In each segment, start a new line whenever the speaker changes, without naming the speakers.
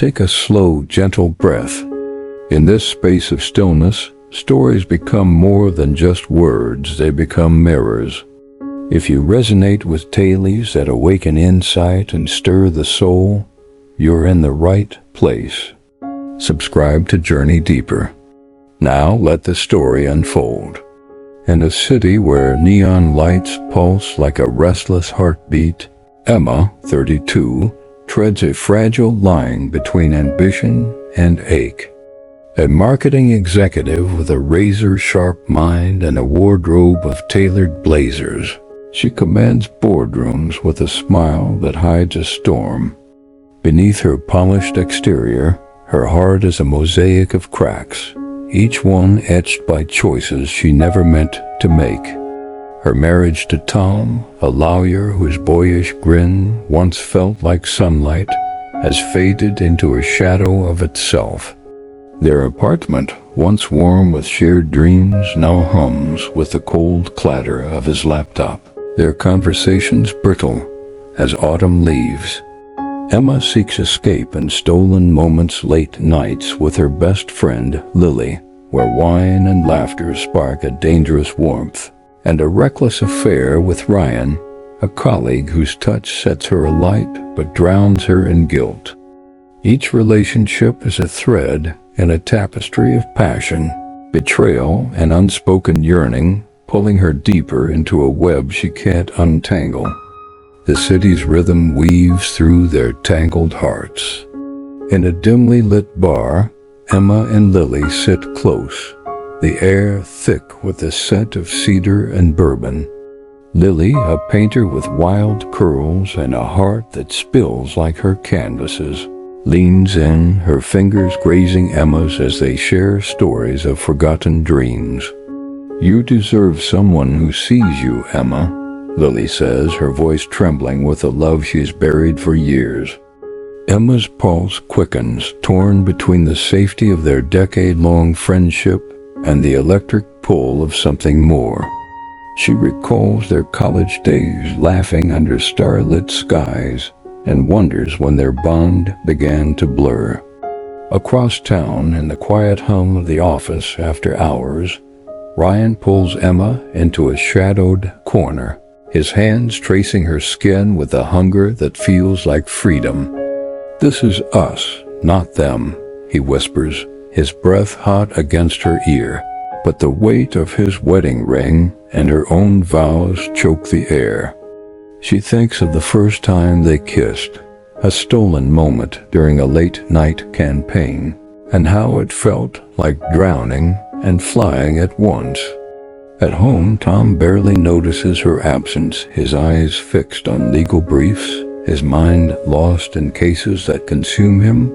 Take a slow, gentle breath. In this space of stillness, stories become more than just words, they become mirrors. If you resonate with tales that awaken insight and stir the soul, you're in the right place. Subscribe to Journey Deeper. Now let the story unfold. In a city where neon lights pulse like a restless heartbeat, Emma, 32, treads a fragile line between ambition and ache. A marketing executive with a razor-sharp mind and a wardrobe of tailored blazers, she commands boardrooms with a smile that hides a storm. Beneath her polished exterior, her heart is a mosaic of cracks, each one etched by choices she never meant to make. Her marriage to Tom, a lawyer whose boyish grin once felt like sunlight, has faded into a shadow of itself. Their apartment, once warm with shared dreams, now hums with the cold clatter of his laptop. Their conversations brittle as autumn leaves. Emma seeks escape in stolen moments, late nights with her best friend, Lily, where wine and laughter spark a dangerous warmth, and a reckless affair with Ryan, a colleague whose touch sets her alight but drowns her in guilt. Each relationship is a thread in a tapestry of passion, betrayal, and unspoken yearning, pulling her deeper into a web she can't untangle. The city's rhythm weaves through their tangled hearts. In a dimly lit bar, Emma and Lily sit close, the air thick with the scent of cedar and bourbon. Lily, a painter with wild curls and a heart that spills like her canvases, leans in, her fingers grazing Emma's as they share stories of forgotten dreams. "You deserve someone who sees you, Emma," Lily says, her voice trembling with a love she's buried for years. Emma's pulse quickens, torn between the safety of their decade-long friendship and the electric pull of something more. She recalls their college days, laughing under starlit skies, and wonders when their bond began to blur. Across town, in the quiet hum of the office after hours, Ryan pulls Emma into a shadowed corner, his hands tracing her skin with a hunger that feels like freedom. "This is us, not them," he whispers, his breath hot against her ear. But the weight of his wedding ring and her own vows choke the air. She thinks of the first time they kissed, a stolen moment during a late-night campaign, and how it felt like drowning and flying at once. At home, Tom barely notices her absence, his eyes fixed on legal briefs, his mind lost in cases that consume him.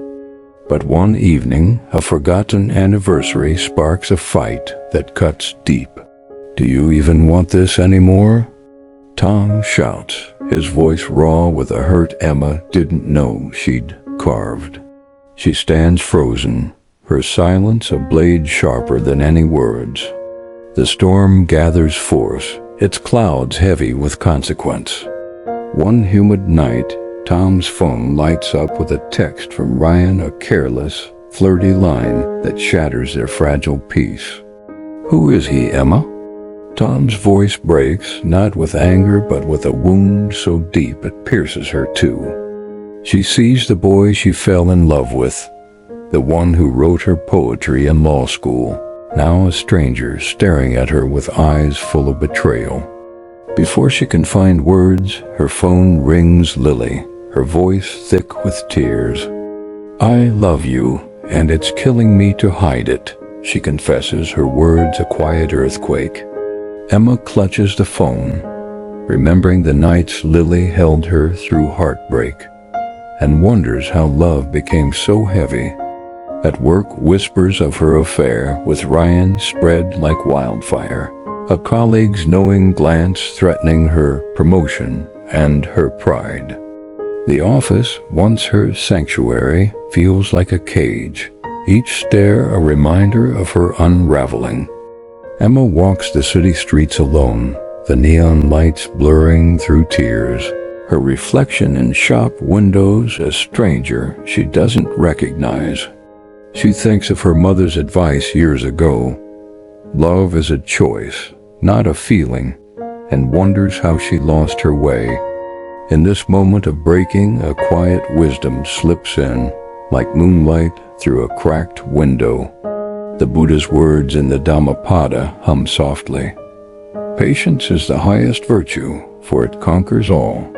But one evening, a forgotten anniversary sparks a fight that cuts deep. "Do you even want this anymore?" Tom shouts, his voice raw with a hurt Emma didn't know she'd carved. She stands frozen, her silence a blade sharper than any words. The storm gathers force, its clouds heavy with consequence. One humid night, Tom's phone lights up with a text from Ryan, a careless, flirty line that shatters their fragile peace. "Who is he, Emma?" Tom's voice breaks, not with anger but with a wound so deep it pierces her too. She sees the boy she fell in love with, the one who wrote her poetry in law school, now a stranger staring at her with eyes full of betrayal. Before she can find words, her phone rings Lily, her voice thick with tears. "I love you, and it's killing me to hide it," she confesses, her words a quiet earthquake. Emma clutches the phone, remembering the nights Lily held her through heartbreak, and wonders how love became so heavy. At work, whispers of her affair with Ryan spread like wildfire, a colleague's knowing glance threatening her promotion and her pride. The office, once her sanctuary, feels like a cage, each stare a reminder of her unraveling. Emma walks the city streets alone, the neon lights blurring through tears. her reflection in shop windows a stranger she doesn't recognize. She thinks of her mother's advice years ago. Love is a choice, not a feeling, and wonders how she lost her way. In this moment of breaking, a quiet wisdom slips in, like moonlight through a cracked window. The Buddha's words in the Dhammapada hum softly. Patience is the highest virtue, for it conquers all.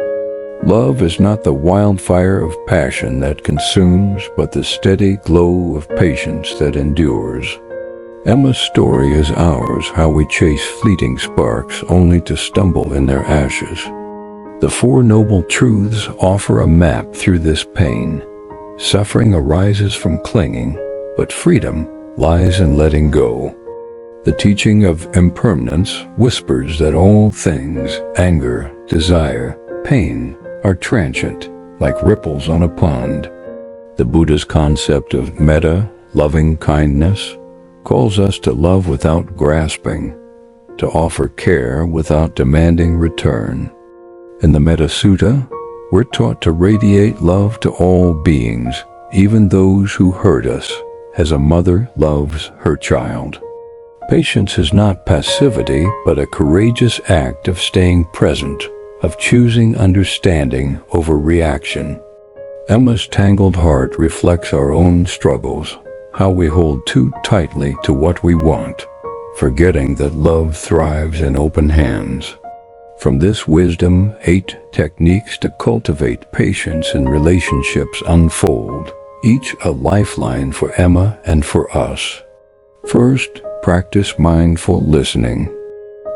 Love is not the wildfire of passion that consumes, but the steady glow of patience that endures. Emma's story is ours, how we chase fleeting sparks only to stumble in their ashes. The Four Noble Truths offer a map through this pain. Suffering arises from clinging, but freedom lies in letting go. The teaching of impermanence whispers that all things, anger, desire, pain, are transient, like ripples on a pond. The Buddha's concept of metta, loving kindness, calls us to love without grasping, to offer care without demanding return. In the Metta Sutta, we're taught to radiate love to all beings, even those who hurt us, as a mother loves her child. Patience is not passivity, but a courageous act of staying present, of choosing understanding over reaction. Emma's tangled heart reflects our own struggles, how we hold too tightly to what we want, forgetting that love thrives in open hands. From this wisdom, 8 techniques to cultivate patience in relationships unfold, each a lifeline for Emma and for us. First, practice mindful listening.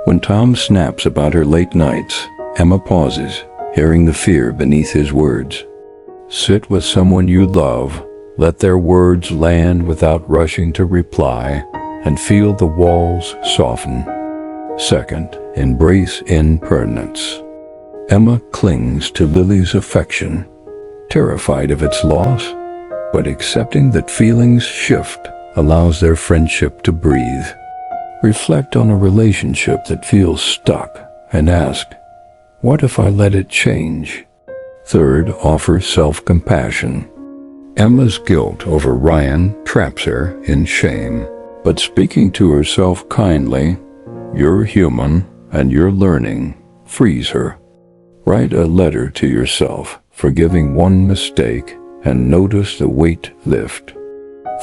When Tom snaps about her late nights, Emma pauses, hearing the fear beneath his words. Sit with someone you love, let their words land without rushing to reply, and feel the walls soften. Second, embrace impermanence. Emma clings to Lily's affection, terrified of its loss, but accepting that feelings shift allows their friendship to breathe. Reflect on a relationship that feels stuck and ask, what if I let it change? Third, offer self-compassion. Emma's guilt over Ryan traps her in shame, but speaking to herself kindly, you're human and you're learning, frees her. Write a letter to yourself, forgiving one mistake, and notice the weight lift.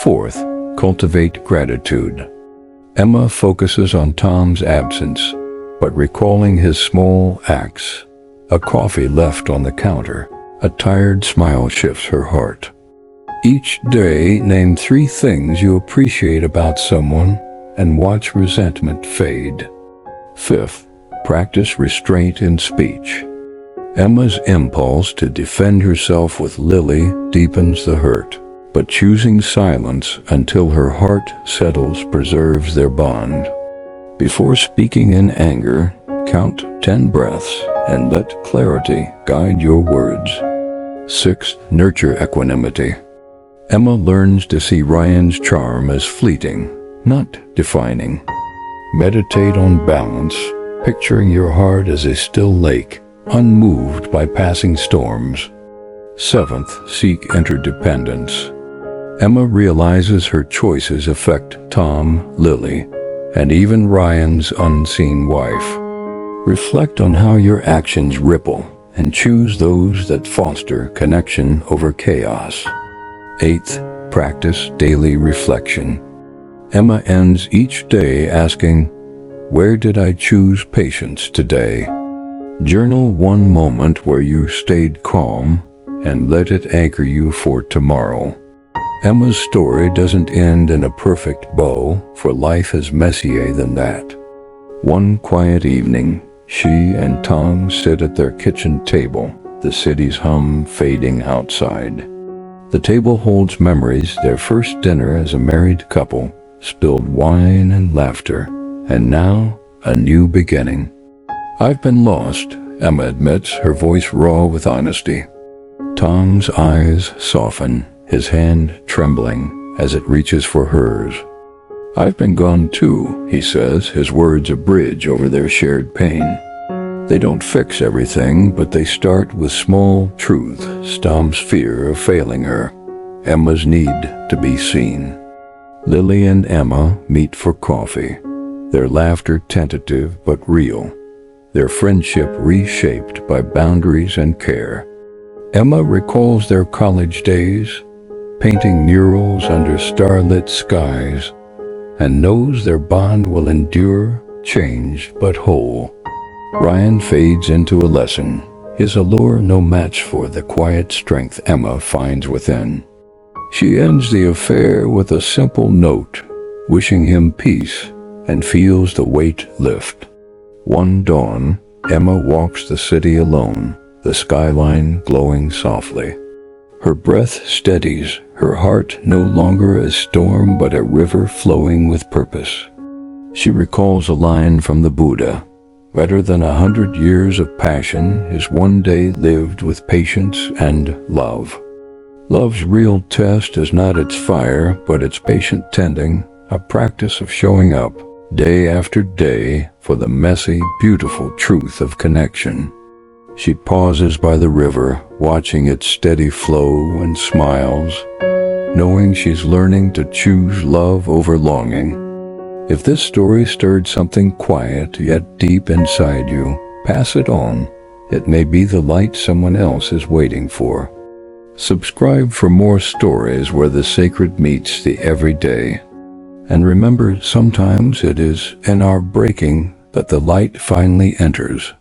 Fourth, cultivate gratitude. Emma focuses on Tom's absence, but recalling his small acts, a coffee left on the counter, a tired smile shifts her heart. Each day, name 3 things you appreciate about someone and watch resentment fade. Fifth, practice restraint in speech. Emma's impulse to defend herself with Lily deepens the hurt, but choosing silence until her heart settles preserves their bond. Before speaking in anger, count 10 breaths and let clarity guide your words. Sixth, nurture equanimity. Emma learns to see Ryan's charm as fleeting, not defining. Meditate on balance, picturing your heart as a still lake, unmoved by passing storms. Seventh, seek interdependence. Emma realizes her choices affect Tom, Lily, and even Ryan's unseen wife. Reflect on how your actions ripple and choose those that foster connection over chaos. Eighth, practice daily reflection. Emma ends each day asking, where did I choose patience today? Journal one moment where you stayed calm and let it anchor you for tomorrow. Emma's story doesn't end in a perfect bow, for life is messier than that. One quiet evening, she and Tom sit at their kitchen table, the city's hum fading outside. The table holds memories, their first dinner as a married couple, spilled wine and laughter, and now a new beginning. I've been lost, Emma admits, her voice raw with honesty. Tom's eyes soften, his hand trembling as it reaches for hers. I've been gone too, he says, his words a bridge over their shared pain. They don't fix everything, but they start with small truth, Tom's fear of failing her, Emma's need to be seen. Lily and Emma meet for coffee, their laughter tentative but real, their friendship reshaped by boundaries and care. Emma recalls their college days, painting murals under starlit skies, and knows their bond will endure, changed but whole. Ryan fades into a lesson, his allure no match for the quiet strength Emma finds within. She ends the affair with a simple note, wishing him peace, and feels the weight lift. One dawn, Emma walks the city alone, the skyline glowing softly. Her breath steadies, her heart no longer a storm but a river flowing with purpose. She recalls a line from the Buddha, "Better than 100 years of passion is one day lived with patience and love." Love's real test is not its fire, but its patient tending, a practice of showing up, day after day, for the messy, beautiful truth of connection. She pauses by the river, watching its steady flow, and smiles, knowing she's learning to choose love over longing. If this story stirred something quiet yet deep inside you, pass it on. It may be the light someone else is waiting for. Subscribe for more stories where the sacred meets the everyday. And remember, sometimes it is in our breaking that the light finally enters.